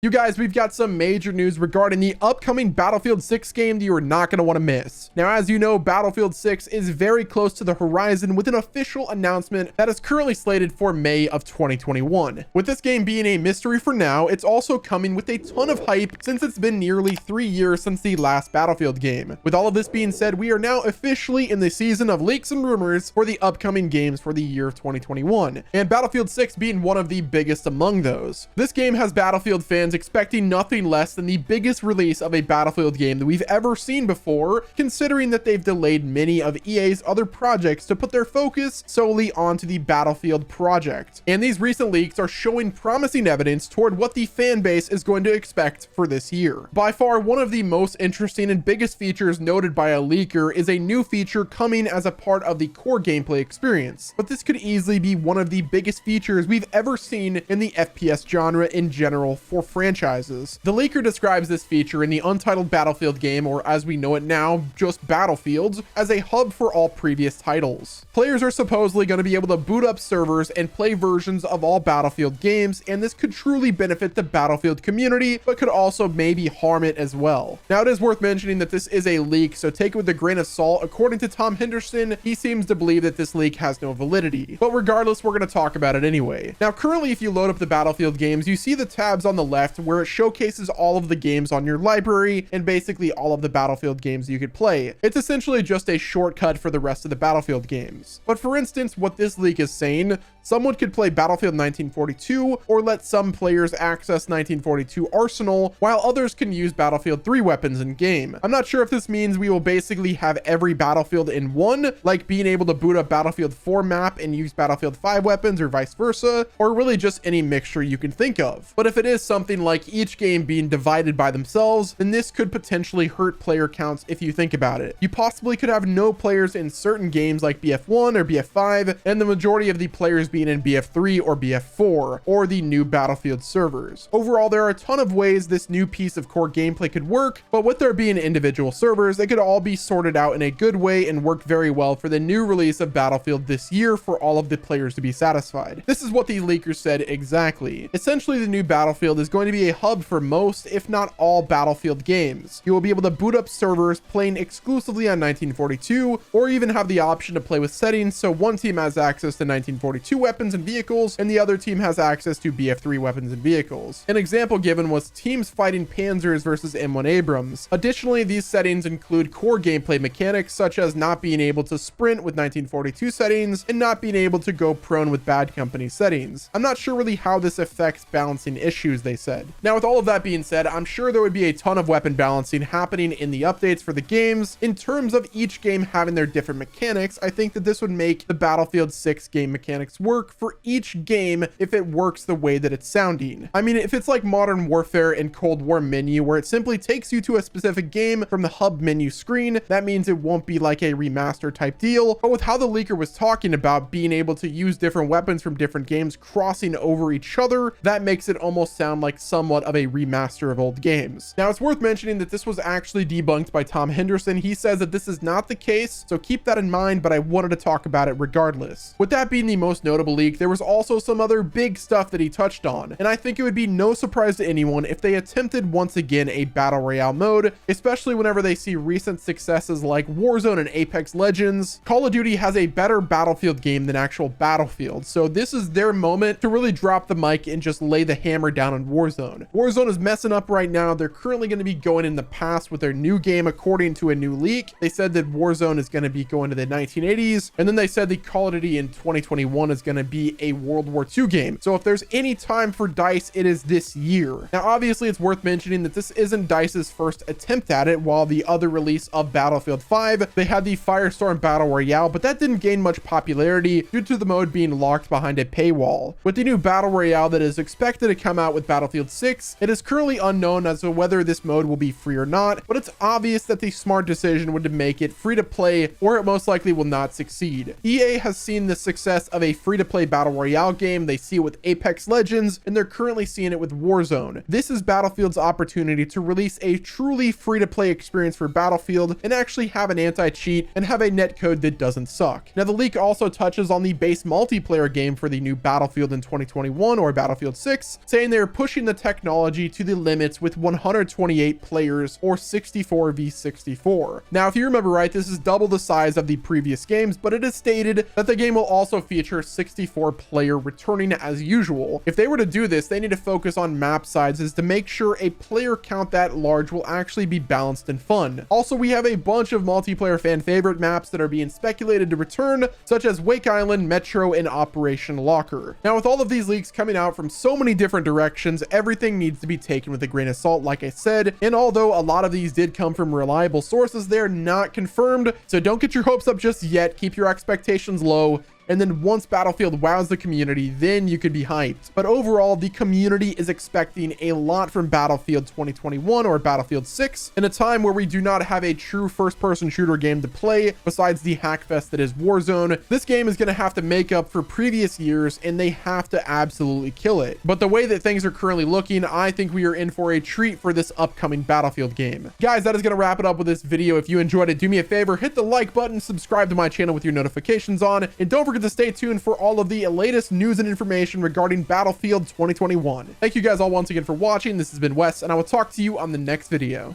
You guys, we've got some major news regarding the upcoming Battlefield 6 game that you are not going to want to miss. Now, as you know, Battlefield 6 is very close to the horizon with an official announcement that is currently slated for May of 2021. With this game being a mystery for now, it's also coming with a ton of hype since it's been nearly 3 years since the last Battlefield game. With all of this being said, we are now officially in the season of leaks and rumors for the upcoming games for the year of 2021, and Battlefield 6 being one of the biggest among those. This game has Battlefield fans expecting nothing less than the biggest release of a Battlefield game that we've ever seen before, considering that they've delayed many of EA's other projects to put their focus solely onto the Battlefield project. And these recent leaks are showing promising evidence toward what the fan base is going to expect for this year. By far, one of the most interesting and biggest features noted by a leaker is a new feature coming as a part of the core gameplay experience, but this could easily be one of the biggest features we've ever seen in the FPS genre in general for franchises. The leaker describes this feature in the untitled Battlefield game, or as we know it now, just Battlefield, as a hub for all previous titles. Players are supposedly going to be able to boot up servers and play versions of all Battlefield games, and this could truly benefit the Battlefield community, but could also maybe harm it as well. Now, it is worth mentioning that this is a leak, so take it with a grain of salt. According to Tom Henderson, he seems to believe that this leak has no validity, but regardless, we're going to talk about it anyway. Now, currently, if you load up the Battlefield games, you see the tabs on the left where it showcases all of the games on your library and basically all of the Battlefield games you could play. It's essentially just a shortcut for the rest of the Battlefield games. But for instance, what this leak is saying, someone could play Battlefield 1942 or let some players access 1942 Arsenal, while others can use Battlefield 3 weapons in game. I'm not sure if this means we will basically have every Battlefield in one, like being able to boot up Battlefield 4 map and use Battlefield 5 weapons or vice versa, or really just any mixture you can think of. But if it is something like each game being divided by themselves, then this could potentially hurt player counts if you think about it. You possibly could have no players in certain games like BF1 or BF5, and the majority of the players being in BF3 or BF4, or the new Battlefield servers. Overall, there are a ton of ways this new piece of core gameplay could work, but with there being individual servers, they could all be sorted out in a good way and work very well for the new release of Battlefield this year for all of the players to be satisfied. This is what the leakers said exactly. Essentially, the new Battlefield is going to be a hub for most, if not all, Battlefield games. You will be able to boot up servers playing exclusively on 1942, or even have the option to play with settings so one team has access to 1942 weapons and vehicles, and the other team has access to BF3 weapons and vehicles. An example given was teams fighting Panzers versus M1 Abrams. Additionally, these settings include core gameplay mechanics such as not being able to sprint with 1942 settings and not being able to go prone with Bad Company settings. I'm not sure really how this affects balancing issues, they said. Now, with all of that being said, I'm sure there would be a ton of weapon balancing happening in the updates for the games. In terms of each game having their different mechanics, I think that this would make the Battlefield 6 game mechanics work for each game if it works the way that it's sounding. I mean, if it's like Modern Warfare and Cold War menu, where it simply takes you to a specific game from the hub menu screen, that means it won't be like a remaster type deal. But with how the leaker was talking about being able to use different weapons from different games crossing over each other, that makes it almost sound like somewhat of a remaster of old games. Now, it's worth mentioning that this was actually debunked by Tom Henderson. He says that this is not the case, so keep that in mind, but I wanted to talk about it regardless. With that being the most notable leak, there was also some other big stuff that he touched on, and I think it would be no surprise to anyone if they attempted once again a Battle Royale mode, especially whenever they see recent successes like Warzone and Apex Legends. Call of Duty has a better Battlefield game than actual Battlefield, so this is their moment to really drop the mic and just lay the hammer down on Warzone. Warzone is messing up right now. They're currently going to be going in the past with their new game according to a new leak. They said that Warzone is going to be going to the 1980s, and then they said the Call of Duty in 2021 is going to be a World War II game. So if there's any time for DICE, it is this year. Now, obviously, it's worth mentioning that this isn't DICE's first attempt at it. While the other release of Battlefield 5, they had the Firestorm Battle Royale, but that didn't gain much popularity due to the mode being locked behind a paywall. With the new Battle Royale that is expected to come out with Battlefield 6, it is currently unknown as to whether this mode will be free or not, but it's obvious that the smart decision would to make it free to play, or it most likely will not succeed. EA has seen the success of a free free-to-play battle royale game. They see it with Apex Legends, and they're currently seeing it with Warzone. This is Battlefield's opportunity to release a truly free-to-play experience for Battlefield and actually have an anti-cheat and have a netcode that doesn't suck. Now, the leak also touches on the base multiplayer game for the new Battlefield in 2021 or Battlefield 6, saying they're pushing the technology to the limits with 128 players or 64 v 64. Now, if you remember right, this is double the size of the previous games, but it is stated that the game will also feature 64 player returning as usual. If they were to do this, they need to focus on map sizes to make sure a player count that large will actually be balanced and fun. Also, we have a bunch of multiplayer fan favorite maps that are being speculated to return, such as Wake Island, Metro, and Operation Locker. Now, with all of these leaks coming out from so many different directions, everything needs to be taken with a grain of salt, like I said, and although a lot of these did come from reliable sources, they're not confirmed, so don't get your hopes up just yet. Keep your expectations low, and then once Battlefield wows the community, then you could be hyped. But overall, the community is expecting a lot from Battlefield 2021 or Battlefield 6 in a time where we do not have a true first-person shooter game to play besides the hackfest that is Warzone. This game is going to have to make up for previous years, and they have to absolutely kill it. But the way that things are currently looking, I think we are in for a treat for this upcoming Battlefield game. Guys, that is going to wrap it up with this video. If you enjoyed it, do me a favor, hit the like button, subscribe to my channel with your notifications on, and don't forget to stay tuned for all of the latest news and information regarding Battlefield 2021. Thank you guys all once again for watching. This has been Wes, and I will talk to you on the next video.